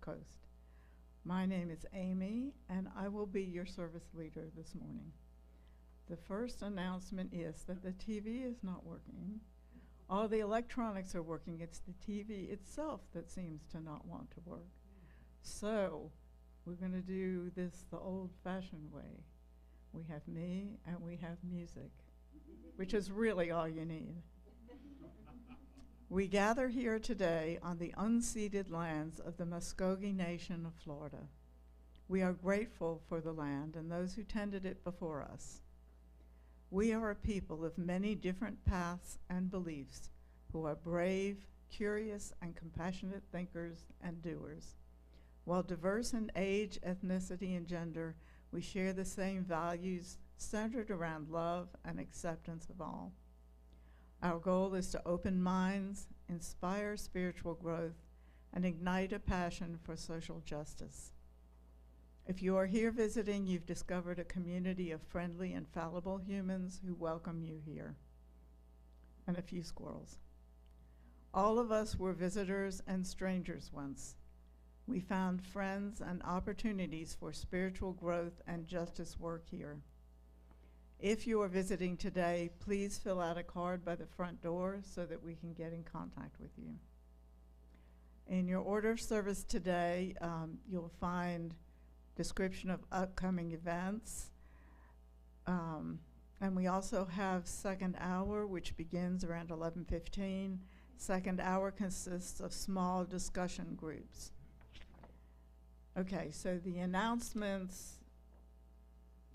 Coast. My name is Amy, and I will be your service leader this morning. The first announcement is that the TV is not working. All the electronics are working. It's the TV itself that seems to not want to work. So we're going to do this the old-fashioned way. We have me and we have music, which is really all you need. We gather here today on the unceded lands of the Muskogee Nation of Florida. We are grateful for the land and those who tended it before us. We are a people of many different paths and beliefs who are brave, curious, and compassionate thinkers and doers. While diverse in age, ethnicity, and gender, we share the same values centered around love and acceptance of all. Our goal is to open minds, inspire spiritual growth, and ignite a passion for social justice. If you are here visiting, you've discovered a community of friendly and fallible humans who welcome you here, and a few squirrels. All of us were visitors and strangers once. We found friends and opportunities for spiritual growth and justice work here. If you are visiting today, please fill out a card by the front door so that we can get in contact with you. In your order of service today, you'll find description of upcoming events. And we also have second hour, which begins around 11:15. Second hour consists of small discussion groups. Okay, so the announcements,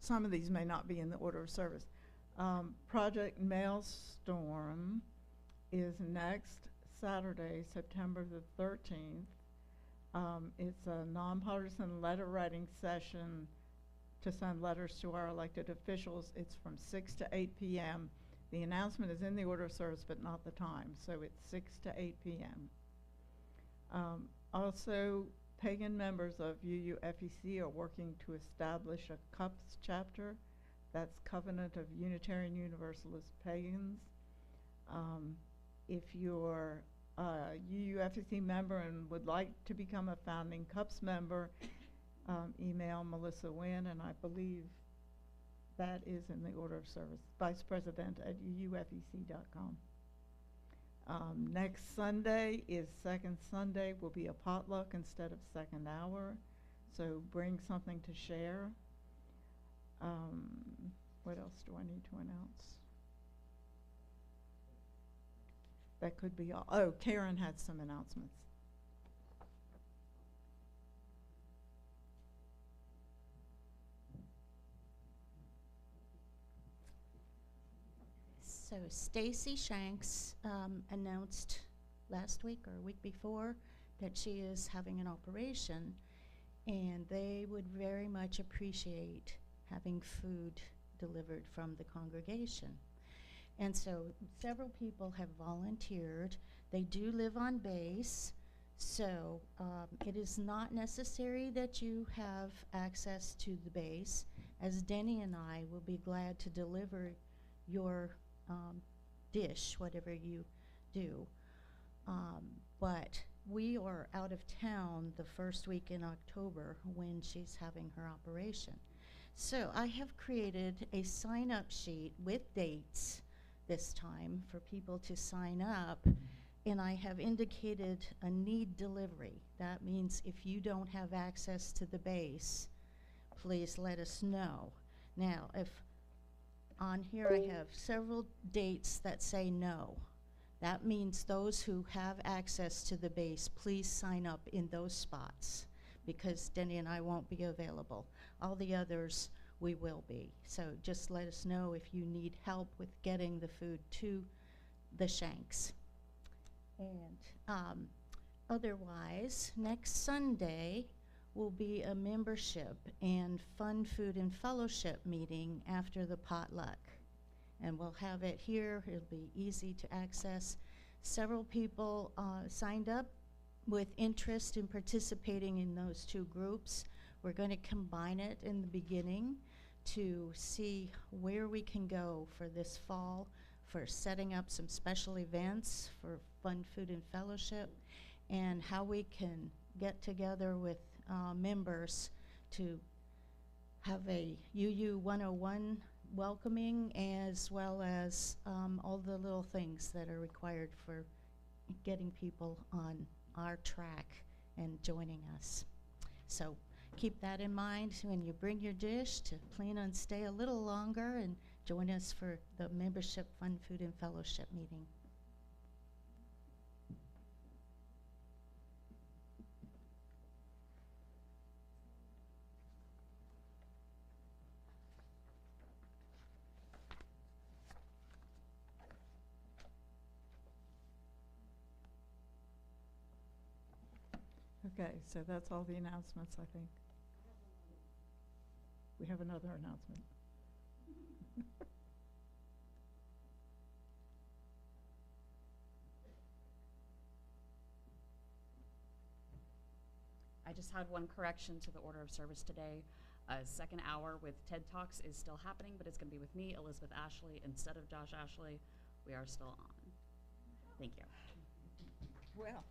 some of these may not be in the order of service. Project Maelstrom is next Saturday, September the 13th. It's a nonpartisan letter writing session to send letters to our elected officials. It's from 6 to 8 p.m. The announcement is in the order of service, but not the time, so it's 6 to 8 p.m. Also, pagan members of UUFEC are working to establish a CUPS chapter. That's Covenant of Unitarian Universalist Pagans. If you're a UUFEC member and would like to become a founding CUPS member, email Melissa Wynn, and I believe that is in the order of service, Vice President at uufec.com. Next Sunday is second Sunday. Will be a potluck instead of second hour, so bring something to share. What else do I need to announce? That could be all. Oh, Karen had some announcements. So Stacy Shanks announced last week or a week before that she is having an operation, and they would very much appreciate having food delivered from the congregation. And so several people have volunteered. They do live on base, so it is not necessary that you have access to the base, as Denny and I will be glad to deliver your dish, whatever you do. But we are out of town the first week in October when she's having her operation. So I have created a sign-up sheet with dates this time for people to sign up, and I have indicated a need delivery. That means if you don't have access to the base, please let us know. Now, if on here I have several dates that say no. That means those who have access to the base, please sign up in those spots, because Denny and I won't be available. All the others we will be. So just let us know if you need help with getting the food to the Shanks. And otherwise, next Sunday will be a membership and fun food and fellowship meeting after the potluck. And we'll have it here. It'll be easy to access. Several people signed up with interest in participating in those two groups. We're going to combine it in the beginning to see where we can go for this fall, for setting up some special events for fun food and fellowship, and how we can get together with members to have a UU 101 welcoming, as well as all the little things that are required for getting people on our track and joining us. So keep that in mind when you bring your dish, to plan on stay a little longer and join us for the membership fun, food, and fellowship meeting. Okay, so that's all the announcements, I think. We have another announcement. I just had one correction to the order of service today. Second hour with TED Talks is still happening, but it's going to be with me, Elizabeth Ashley, instead of Josh Ashley. We are still on. Thank you. Well,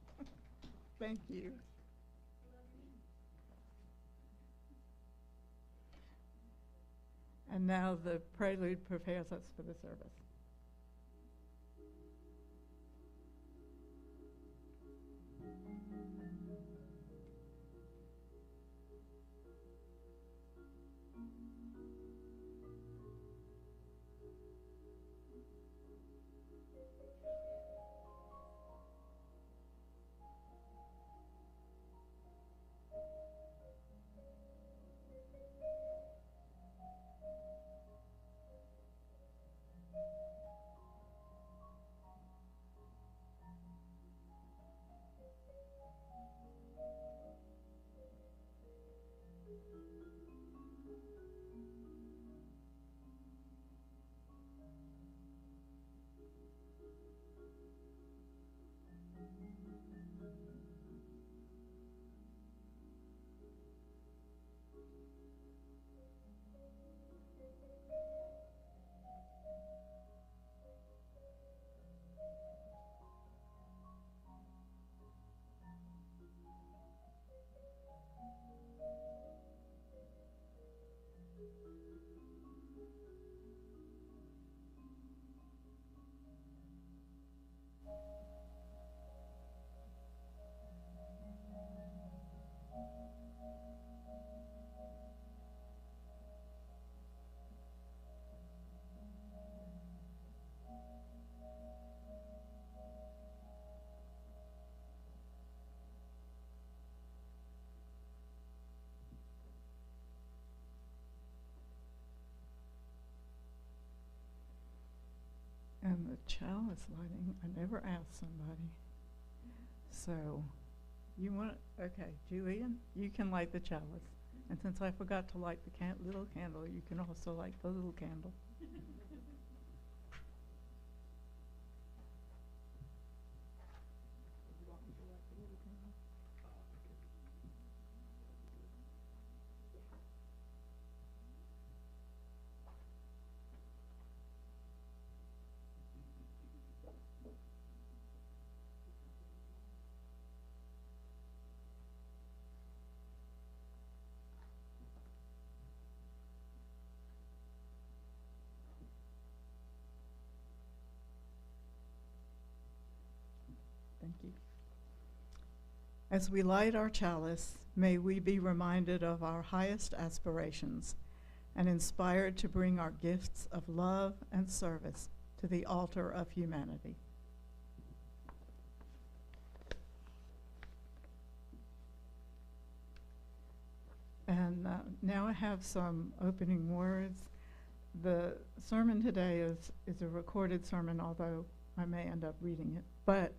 thank you. And now the prelude prepares us for the service. And the chalice lighting, I never asked somebody. So, you want, okay, Julian, you can light the chalice. And since I forgot to light the little candle, you can also light the little candle. Thank you. As we light our chalice, may we be reminded of our highest aspirations and inspired to bring our gifts of love and service to the altar of humanity. And now I have some opening words. The sermon today is a recorded sermon, although I may end up reading it. But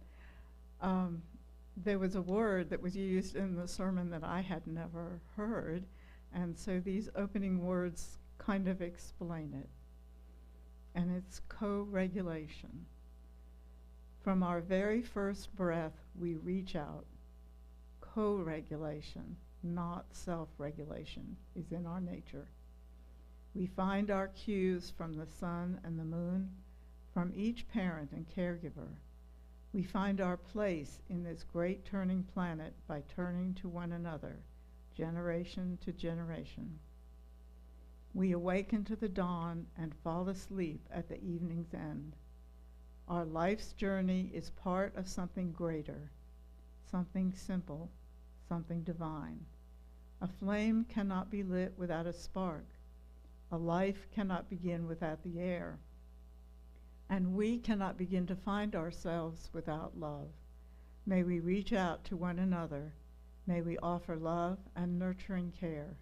there was a word that was used in the sermon that I had never heard, and so these opening words kind of explain it. And it's co-regulation. From our very first breath, we reach out. Co-regulation, not self-regulation, is in our nature. We find our cues from the sun and the moon, from each parent and caregiver, We find our place in this great turning planet by turning to one another, generation to generation. We awaken to the dawn and fall asleep at the evening's end. Our life's journey is part of something greater, something simple, something divine. A flame cannot be lit without a spark. A life cannot begin without the air. And we cannot begin to find ourselves without love. May we reach out to one another. May we offer love and nurturing care.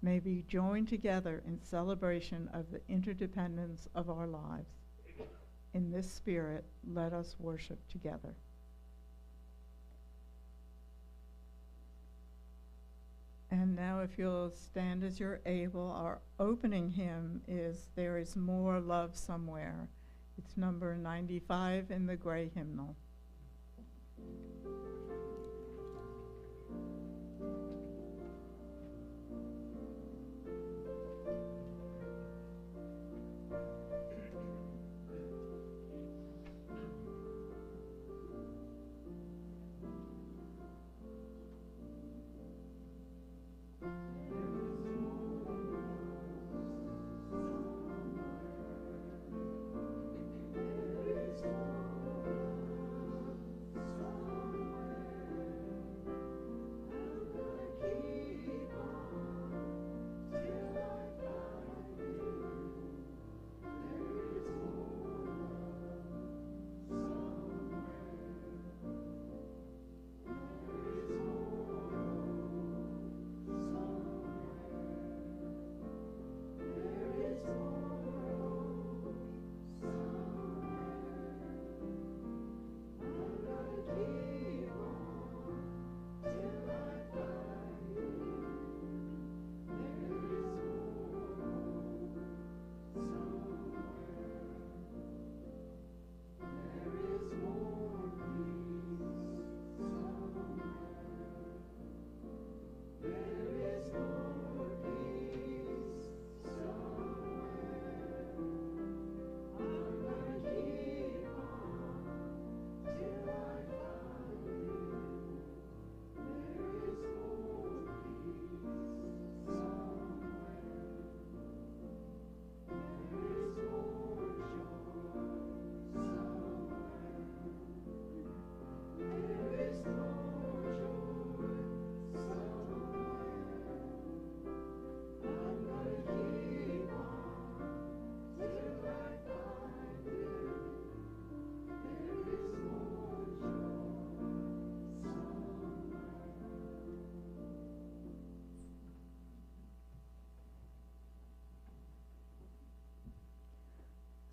May we join together in celebration of the interdependence of our lives. In this spirit, let us worship together. And now if you'll stand as you're able, our opening hymn is There Is More Love Somewhere. It's number 95 in the gray hymnal.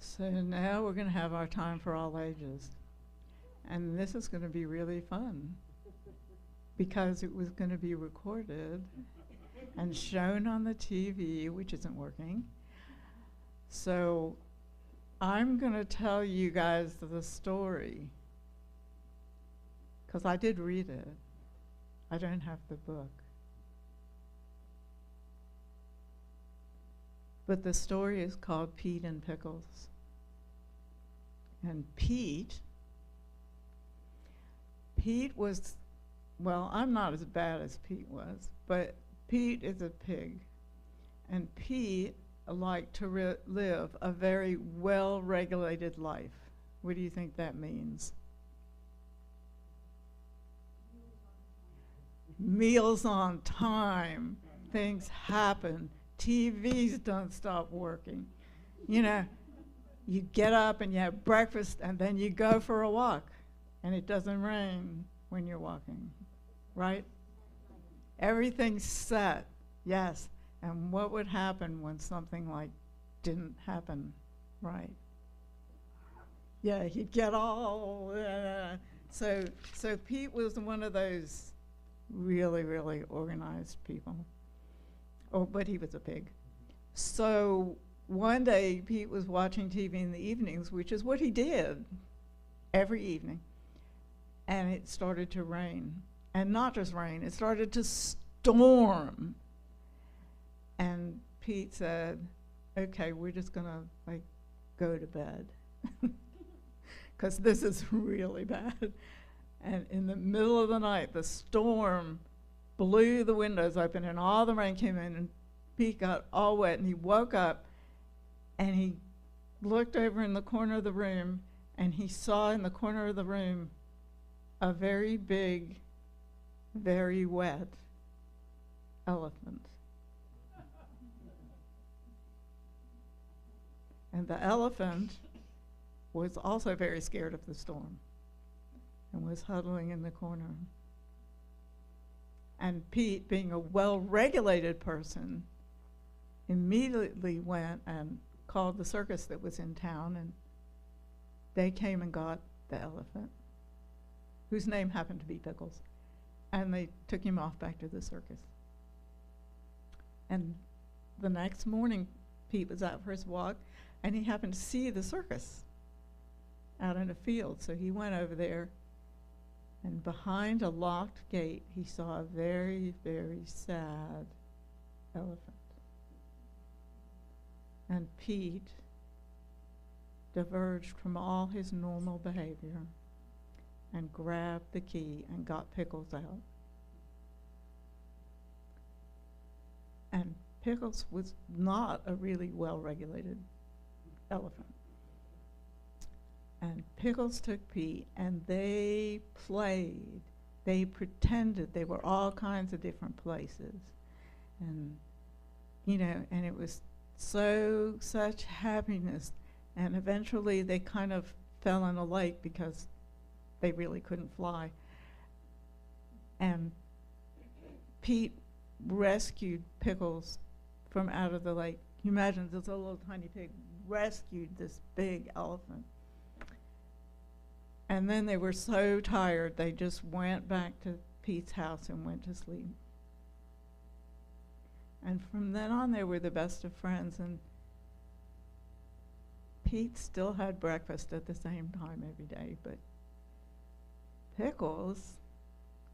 So now we're going to have our time for all ages. And this is going to be really fun because it was going to be recorded and shown on the TV, which isn't working. So I'm going to tell you guys the story because I did read it. I don't have the book. But the story is called Pete and Pickles. And Pete was, well, I'm not as bad as Pete was, but Pete is a pig. And Pete liked to live a very well-regulated life. What do you think that means? Meals on time. Things happen. TVs don't stop working. You know, you get up and you have breakfast and then you go for a walk and it doesn't rain when you're walking, right? Everything's set, yes. And what would happen when something like didn't happen, right? Yeah, he'd get all, so Pete was one of those really, really organized people. Oh, but he was a pig. So one day, Pete was watching TV in the evenings, which is what he did every evening. And it started to rain. And not just rain, it started to storm. And Pete said, okay, we're just going to, like, go to bed. because this is really bad. And in the middle of the night, the storm blew the windows open, and all the rain came in, and Pete got all wet, and he woke up, and he looked over in the corner of the room, and he saw in the corner of the room a very big, very wet elephant. And the elephant was also very scared of the storm and was huddling in the corner. And Pete, being a well-regulated person, immediately went and called the circus that was in town, and they came and got the elephant, whose name happened to be Pickles, and they took him off back to the circus. And the next morning, Pete was out for his walk, and he happened to see the circus out in a field, so he went over there, and behind a locked gate, he saw a very, very sad elephant. And Pete diverged from all his normal behavior and grabbed the key and got Pickles out. And Pickles was not a really well-regulated elephant. And Pickles took Pete, and they played. They pretended they were all kinds of different places. And, you know, and it was such happiness. And eventually they kind of fell in a lake because they really couldn't fly. And Pete rescued Pickles from out of the lake. You imagine this little tiny pig rescued this big elephant. And then they were so tired, they just went back to Pete's house and went to sleep. And from then on, they were the best of friends, and Pete still had breakfast at the same time every day, but Pickles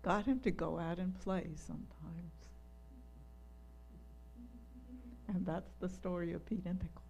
got him to go out and play sometimes. And that's the story of Pete and Pickles.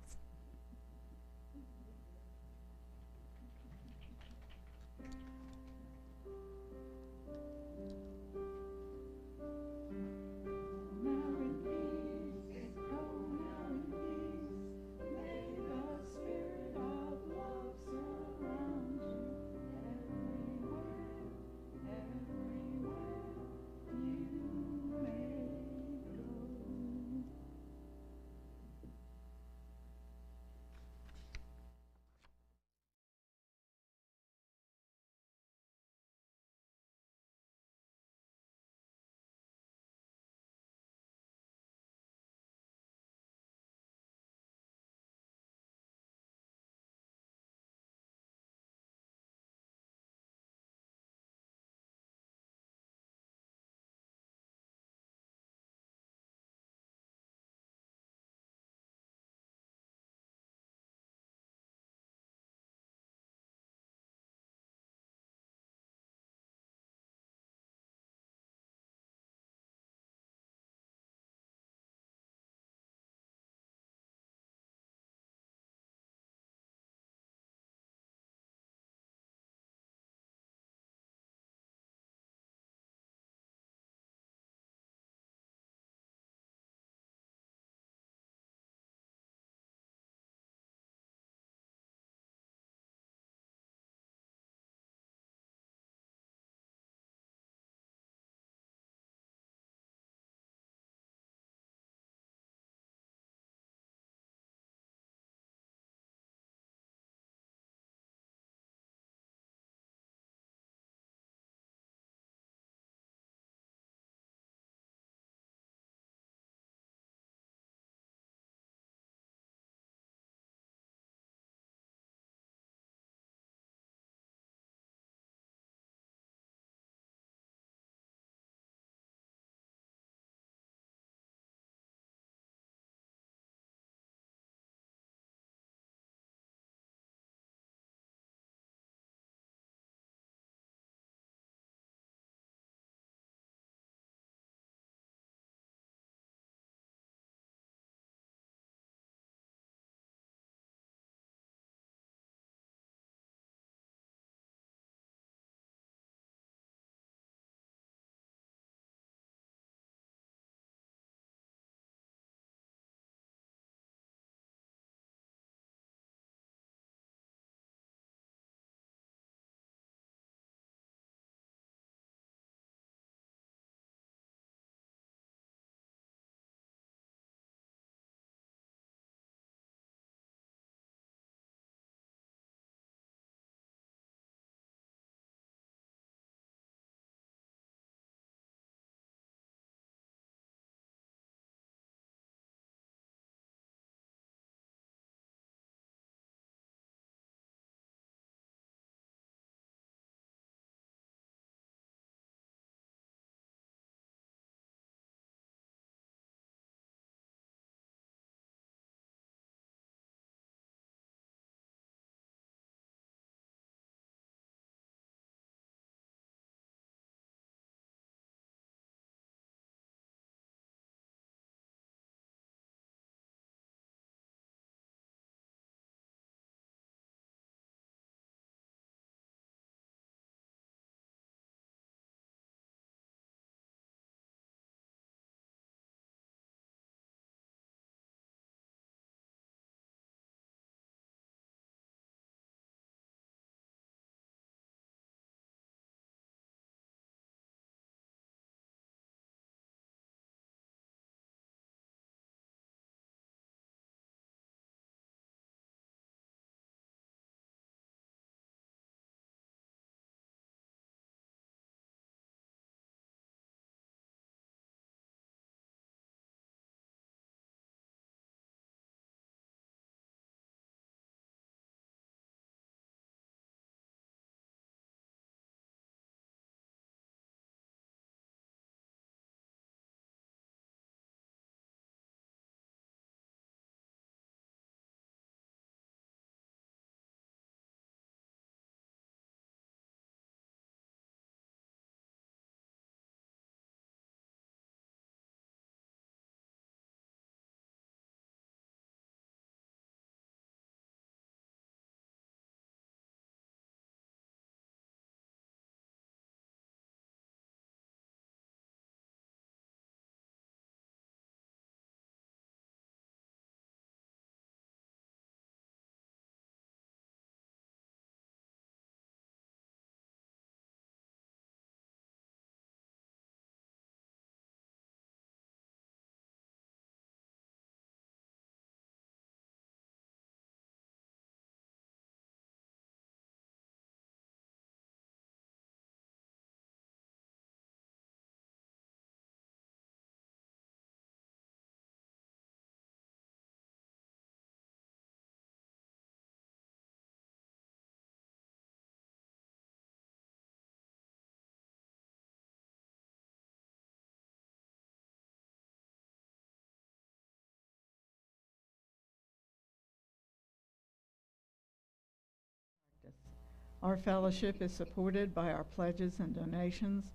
Our fellowship is supported by our pledges and donations.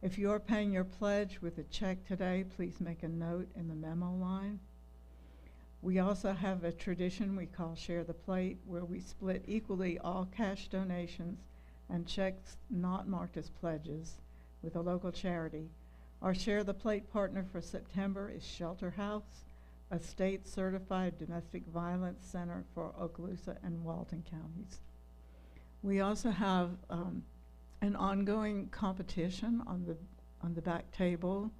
If you are paying your pledge with a check today, please make a note in the memo line. We also have a tradition we call Share the Plate, where we split equally all cash donations and checks not marked as pledges with a local charity. Our Share the Plate partner for September is Shelter House, a state-certified domestic violence center for Okaloosa and Walton counties. We also have an ongoing competition on the back table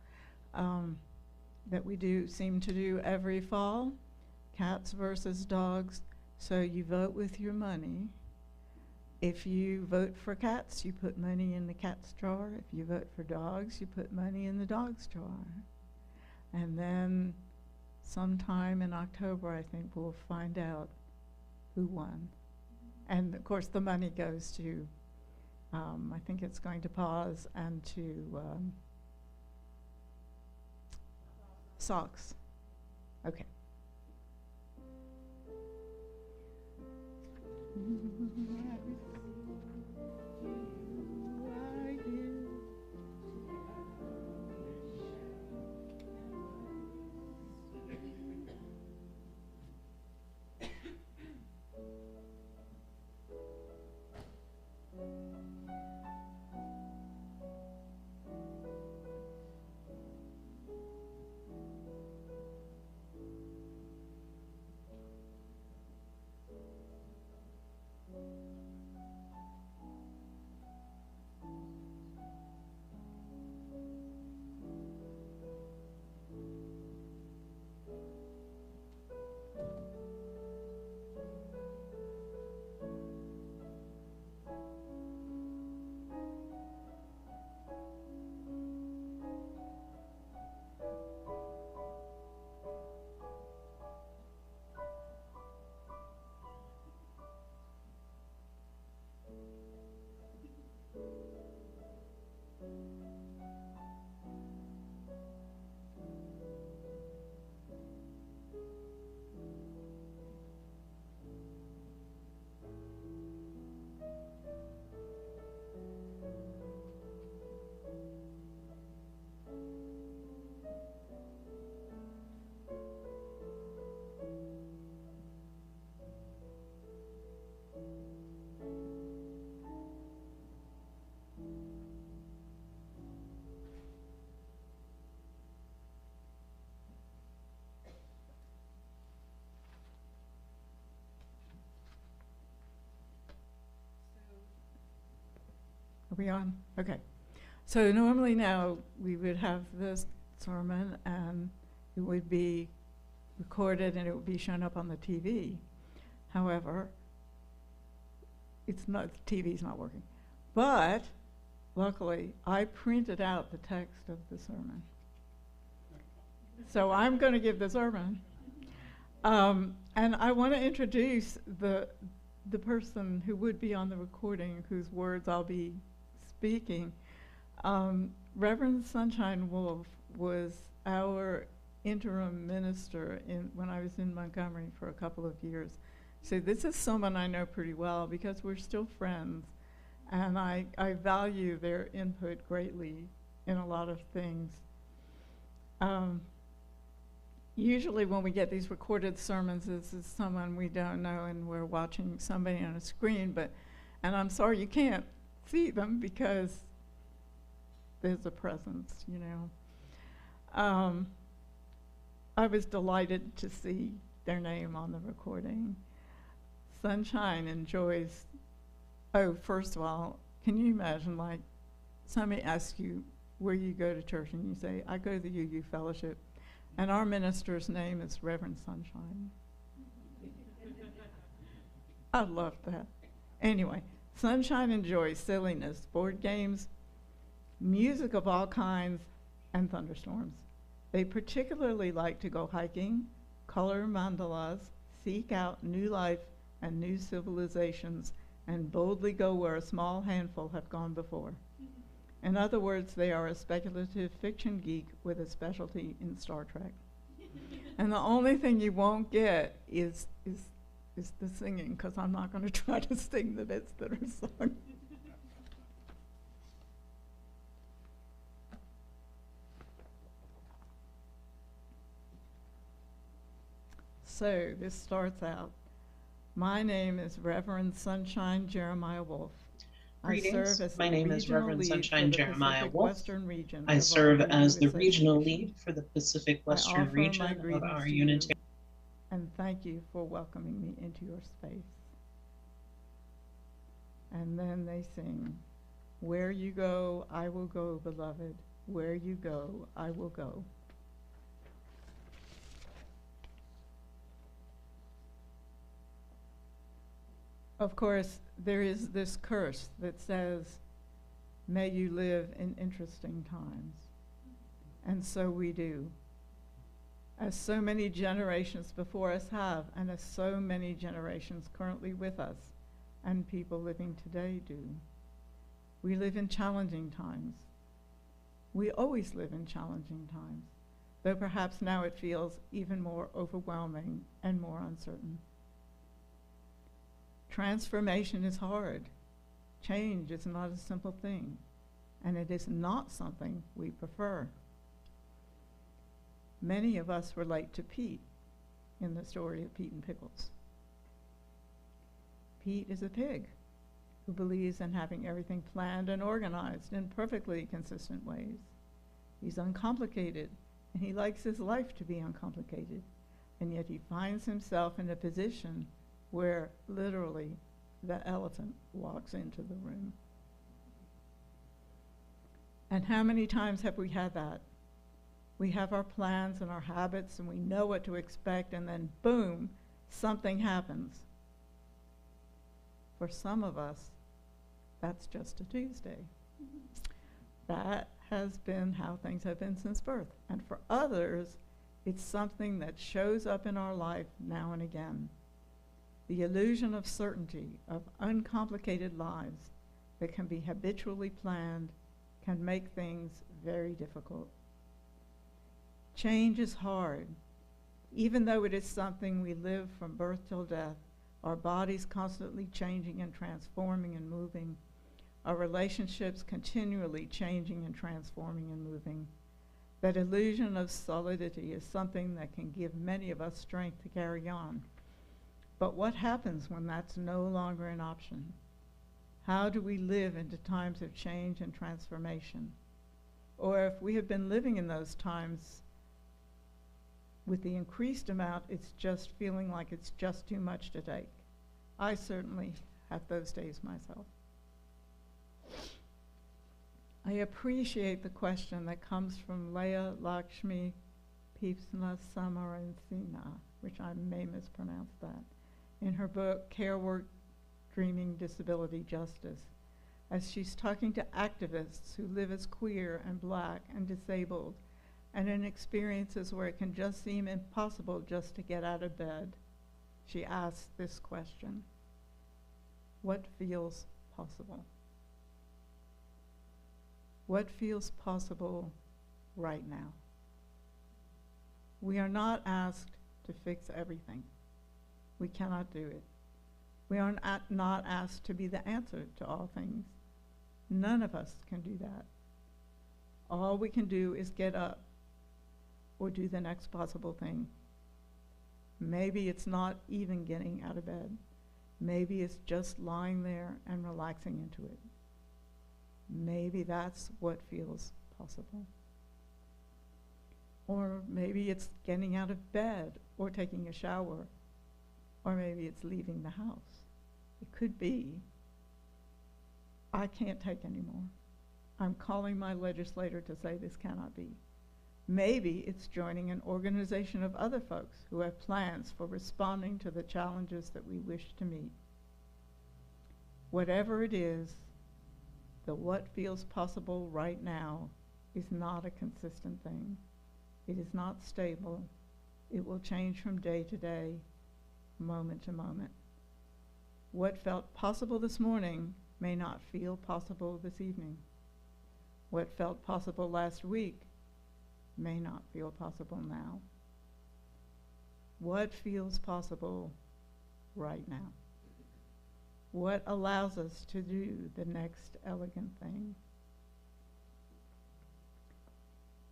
that we seem to do every fall, cats versus dogs. So you vote with your money. If you vote for cats, you put money in the cat's jar. If you vote for dogs, you put money in the dog's jar. And then sometime in October, I think we'll find out who won. And of course, the money goes to, I think it's going to Paws and to Socks. Okay. Are we on? Okay. So normally now we would have this sermon and it would be recorded and it would be shown up on the TV. However, it's not, the TV's not working. But luckily, I printed out the text of the sermon. So I'm going to give the sermon. And I want to introduce the person who would be on the recording, whose words I'll be speaking. Rev Sunshine Wolfe was our interim minister when I was in Montgomery for a couple of years. So this is someone I know pretty well because we're still friends, and I value their input greatly in a lot of things. Usually when we get these recorded sermons, this is someone we don't know and we're watching somebody on a screen, and I'm sorry you can't see them because there's a presence, you know. I was delighted to see their name on the recording. Sunshine enjoys, first of all, can you imagine, like, somebody asks you where you go to church and you say, I go to the UU Fellowship, and our minister's name is Reverend Sunshine. I love that. Anyway, Sunshine enjoys silliness, board games, music of all kinds, and thunderstorms. They particularly like to go hiking, color mandalas, seek out new life and new civilizations, and boldly go where a small handful have gone before. In other words, they are a speculative fiction geek with a specialty in Star Trek. And the only thing you won't get is is the singing, because I'm not going to try to sing the bits that are sung. So this starts out. My name is Reverend Sunshine Jeremiah Wolfe. I Greetings. serve as My the name is regional Reverend lead Sunshine for the Jeremiah Pacific Wolfe. Western region I of serve our as the UU regional Association. lead for the Pacific I Western offer my region of greetings our to Unitarian. you, and thank you for welcoming me into your space. And then they sing, "Where you go, I will go, beloved. Where you go, I will go." Of course, there is this curse that says, "May you live in interesting times." And so we do. As so many generations before us have, and as so many generations currently with us, and people living today do. We live in challenging times. We always live in challenging times, though perhaps now it feels even more overwhelming and more uncertain. Transformation is hard. Change is not a simple thing, and it is not something we prefer. Many of us relate to Pete in the story of Pete and Pickles. Pete is a pig who believes in having everything planned and organized in perfectly consistent ways. He's uncomplicated, and he likes his life to be uncomplicated, and yet he finds himself in a position where literally the elephant walks into the room. And how many times have we had that? We have our plans and our habits, and we know what to expect, and then boom, something happens. For some of us, that's just a Tuesday. That has been how things have been since birth. And for others, it's something that shows up in our life now and again. The illusion of certainty, of uncomplicated lives that can be habitually planned, can make things very difficult. Change is hard. Even though it is something we live from birth till death, our bodies constantly changing and transforming and moving, our relationships continually changing and transforming and moving. That illusion of solidity is something that can give many of us strength to carry on. But what happens when that's no longer an option? How do we live into times of change and transformation? Or if we have been living in those times with the increased amount, it's just feeling like it's just too much to take. I certainly have those days myself. I appreciate the question that comes from Leah Lakshmi Pipsna Samaransina, which I may mispronounce that, in her book, Care Work Dreaming Disability Justice, as she's talking to activists who live as queer and black and disabled, and in experiences where it can just seem impossible just to get out of bed. She asks this question: what feels possible? What feels possible right now? We are not asked to fix everything. We cannot do it. We are not asked to be the answer to all things. None of us can do that. All we can do is get up or do the next possible thing. Maybe it's not even getting out of bed. Maybe it's just lying there and relaxing into it. Maybe that's what feels possible. Or maybe it's getting out of bed or taking a shower. Or maybe it's leaving the house. It could be, I can't take anymore. I'm calling my legislator to say this cannot be. Maybe it's joining an organization of other folks who have plans for responding to the challenges that we wish to meet. Whatever it is, the what feels possible right now is not a consistent thing. It is not stable. It will change from day to day, moment to moment. What felt possible this morning may not feel possible this evening. What felt possible last week may not feel possible now. What feels possible right now? What allows us to do the next elegant thing?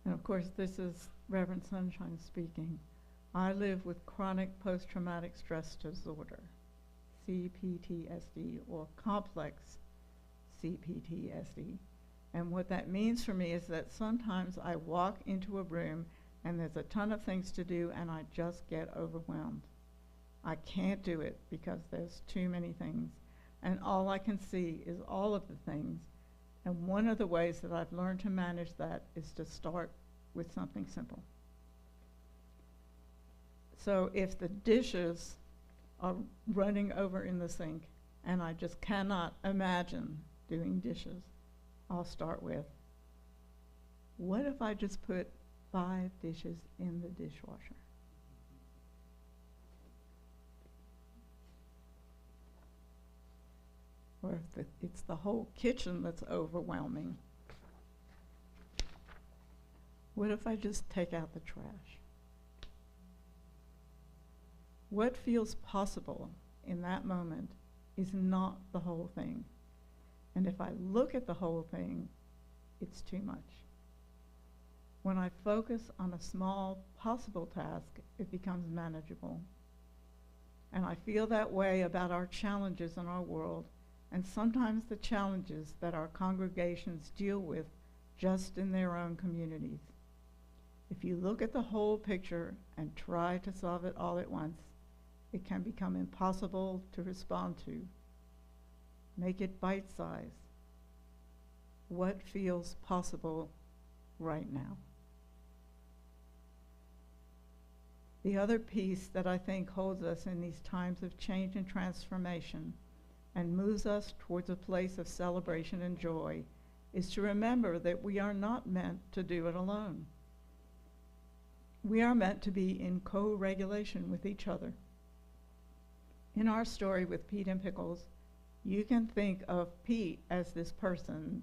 And of course, this is Reverend Sunshine speaking. I live with chronic post-traumatic stress disorder, CPTSD, or complex CPTSD. And what that means for me is that sometimes I walk into a room and there's a ton of things to do and I just get overwhelmed. I can't do it because there's too many things. And all I can see is all of the things. And one of the ways that I've learned to manage that is to start with something simple. So if the dishes are running over in the sink and I just cannot imagine doing dishes, I'll start with, what if I just put 5 dishes in the dishwasher? Or if it's the whole kitchen that's overwhelming, what if I just take out the trash? What feels possible in that moment is not the whole thing. And if I look at the whole thing, it's too much. When I focus on a small possible task, it becomes manageable. And I feel that way about our challenges in our world, and sometimes the challenges that our congregations deal with just in their own communities. If you look at the whole picture and try to solve it all at once, it can become impossible to respond to. Make it bite-sized. What feels possible right now? The other piece that I think holds us in these times of change and transformation and moves us towards a place of celebration and joy is to remember that we are not meant to do it alone. We are meant to be in co-regulation with each other. In our story with Pete and Pickles, you can think of Pete as this person,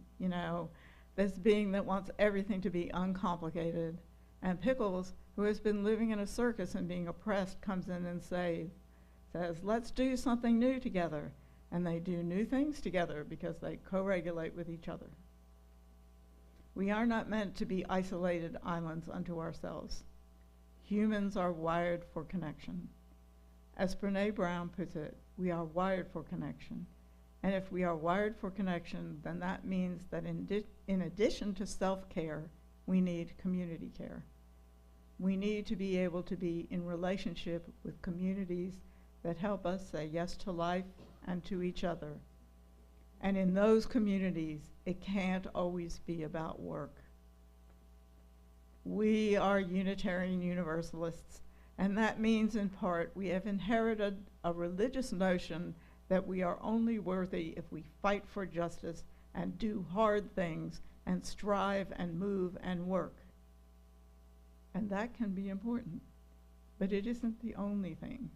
this being that wants everything to be uncomplicated, and Pickles, who has been living in a circus and being oppressed, comes in and says, let's do something new together. And they do new things together because they co-regulate with each other. We are not meant to be isolated islands unto ourselves. Humans are wired for connection. As Brene Brown puts it, we are wired for connection. And if we are wired for connection, then that means that in addition to self-care, we need community care. We need to be able to be in relationship with communities that help us say yes to life and to each other. And in those communities, it can't always be about work. We are Unitarian Universalists, and that means in part we have inherited a religious notion that we are only worthy if we fight for justice and do hard things and strive and move and work. And that can be important, but it isn't the only thing.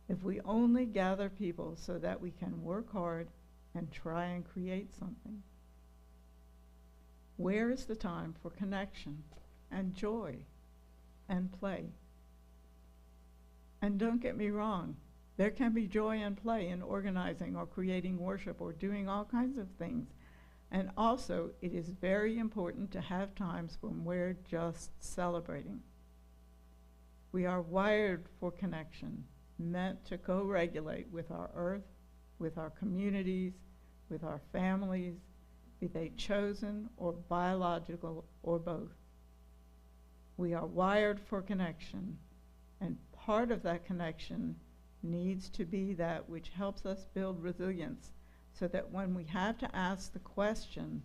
If we only gather people so that we can work hard and try and create something, where is the time for connection and joy and play? And don't get me wrong, there can be joy and play in organizing or creating worship or doing all kinds of things. And also, it is very important to have times when we're just celebrating. We are wired for connection, meant to co-regulate with our earth, with our communities, with our families, be they chosen or biological or both. We are wired for connection, and part of that connection needs to be that which helps us build resilience, so that when we have to ask the question,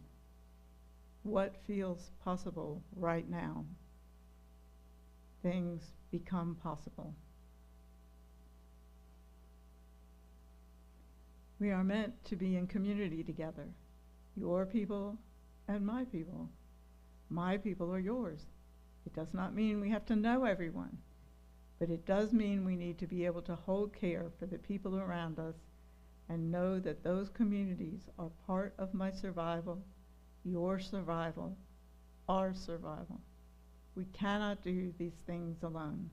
what feels possible right now, things become possible. We are meant to be in community together, your people and my people. My people are yours. It does not mean we have to know everyone, but it does mean we need to be able to hold care for the people around us and know that those communities are part of my survival, your survival, our survival. We cannot do these things alone.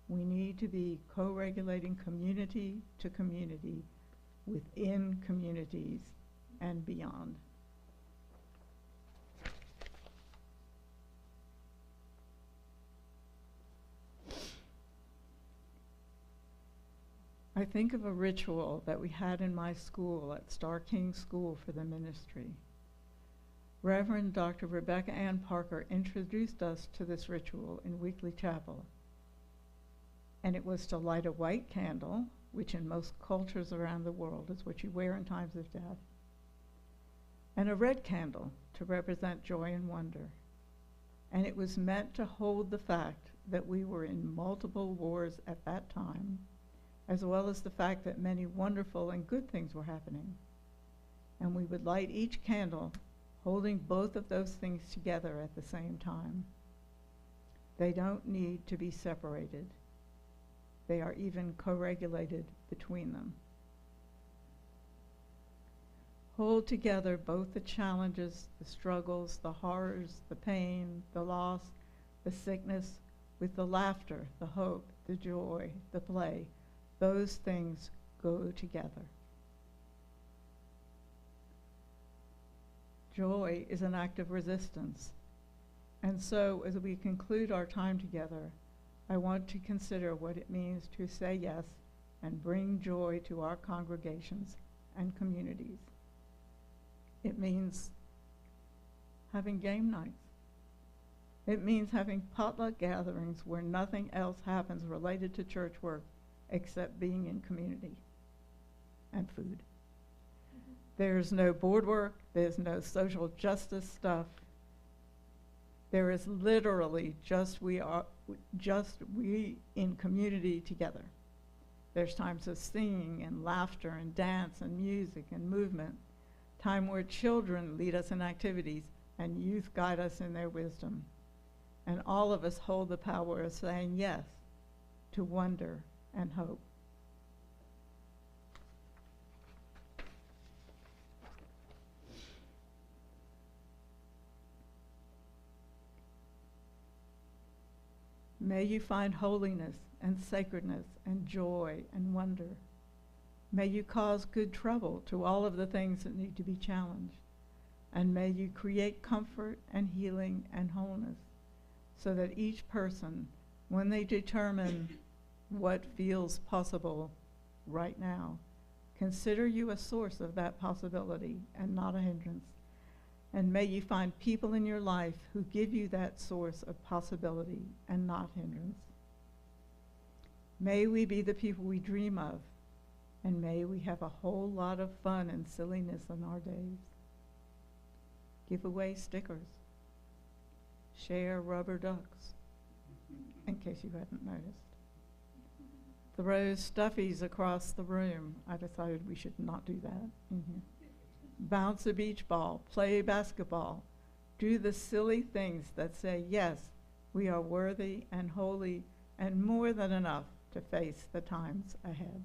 We need to be co-regulating community to community, within communities, and beyond. I think of a ritual that we had in my school at Star King School for the Ministry. Reverend Dr. Rebecca Ann Parker introduced us to this ritual in weekly chapel. And it was to light a white candle, which in most cultures around the world is what you wear in times of death, and a red candle to represent joy and wonder. And it was meant to hold the fact that we were in multiple wars at that time, as well as the fact that many wonderful and good things were happening. And we would light each candle holding both of those things together at the same time. They don't need to be separated. They are even co-regulated between them. Hold together both the challenges, the struggles, the horrors, the pain, the loss, the sickness, with the laughter, the hope, the joy, the play. Those things go together. Joy is an act of resistance. And so, as we conclude our time together, I want to consider what it means to say yes and bring joy to our congregations and communities. It means having game nights. It means having potluck gatherings where nothing else happens related to church work except being in community and food. There's no board work, there's no social justice stuff. There is literally just we in community together. There's times of singing and laughter and dance and music and movement, time where children lead us in activities and youth guide us in their wisdom. And all of us hold the power of saying yes to wonder and hope. May you find holiness and sacredness and joy and wonder. May you cause good trouble to all of the things that need to be challenged. And may you create comfort and healing and wholeness so that each person, when they determine what feels possible right now, consider you a source of that possibility and not a hindrance. And may you find people in your life who give you that source of possibility and not hindrance. May we be the people we dream of, and may we have a whole lot of fun and silliness in our days. Give away stickers. Share rubber ducks, in case you hadn't noticed. Throw stuffies across the room. I decided we should not do that in here. Bounce a beach ball, play basketball, do the silly things that say, yes, we are worthy and holy and more than enough to face the times ahead.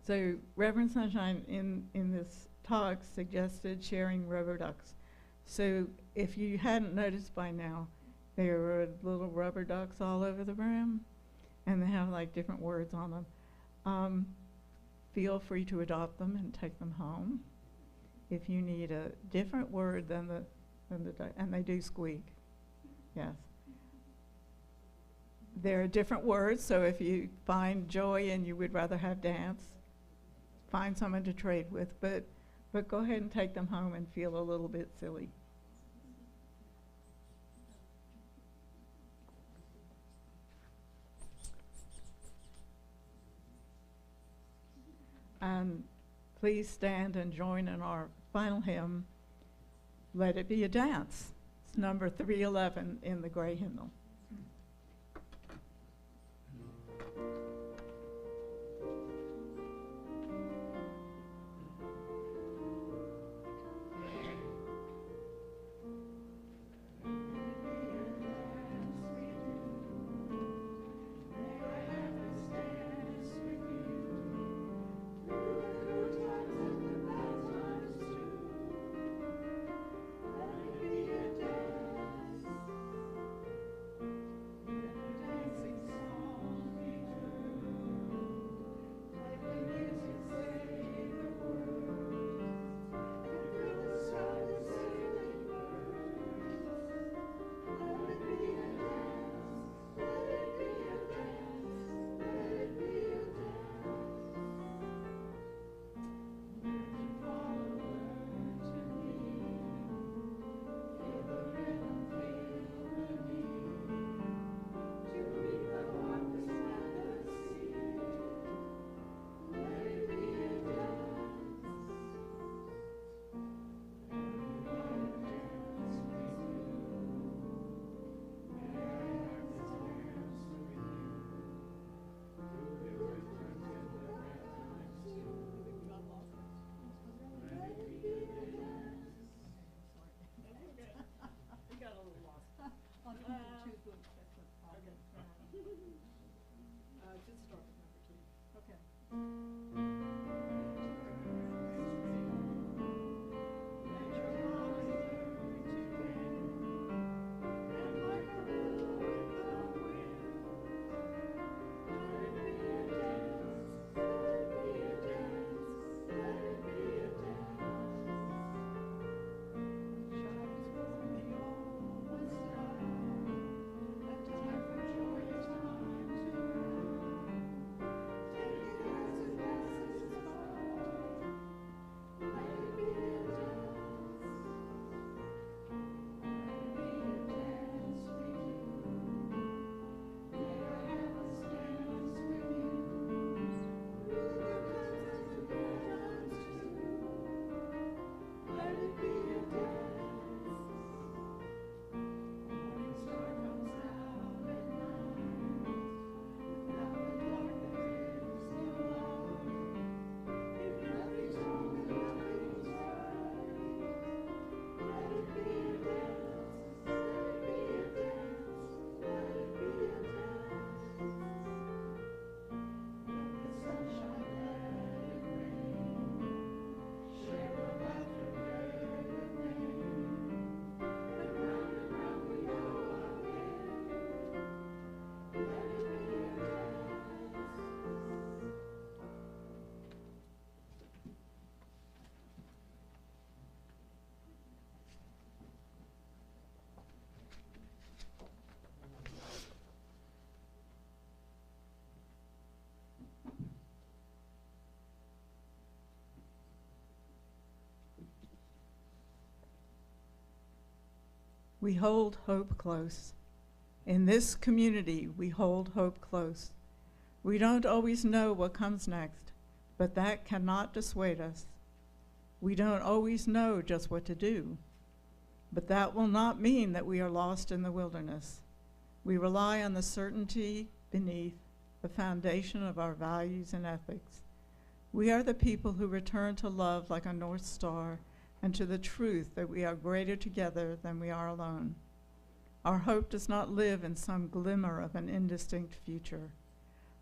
So Reverend Sunshine in this talk suggested sharing rubber ducks. So if you hadn't noticed by now, there are little rubber ducks all over the room, and they have like different words on them. Feel free to adopt them and take them home. If you need a different word than the duck, and they do squeak, yes. There are different words, so if you find joy and you would rather have dance, find someone to trade with, but go ahead and take them home and feel a little bit silly. And please stand and join in our final hymn, Let It Be a Dance. It's number 311 in the gray hymnal. Be We hold hope close. In this community, we hold hope close. We don't always know what comes next, but that cannot dissuade us. We don't always know just what to do, but that will not mean that we are lost in the wilderness. We rely on the certainty beneath the foundation of our values and ethics. We are the people who return to love like a North Star and to the truth that we are greater together than we are alone. Our hope does not live in some glimmer of an indistinct future.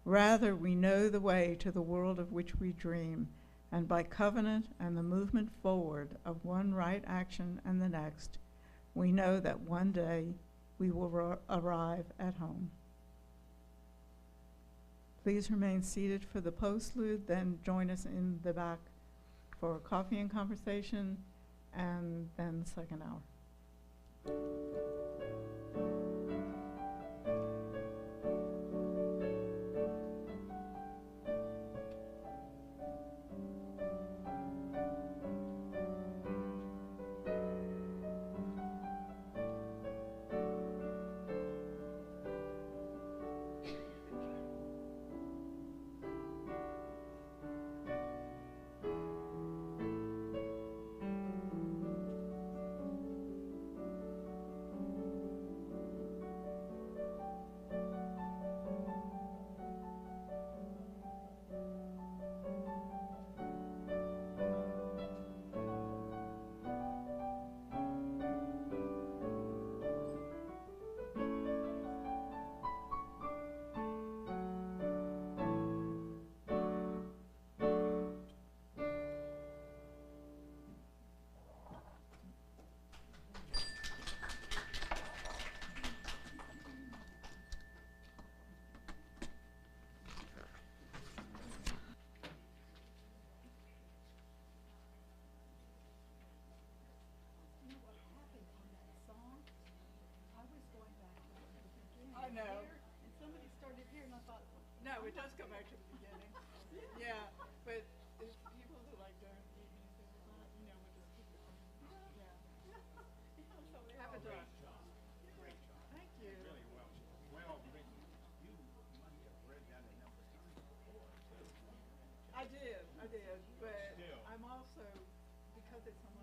Rather, we know the way to the world of which we dream, and by covenant and the movement forward of one right action and the next, we know that one day we will arrive at home. Please remain seated for the postlude, then join us in the back for coffee and conversation, and then second hour. I know. And somebody started here and I thought, No, it does go back to the beginning. Yeah, but if people who like don't read music or not, you know, we'll just keep it going. Yeah. so they Have a all- drink. Great job. Thank you. Really well. Well, you must have read that a number of times before, too. I did, but Still. I'm also, because it's on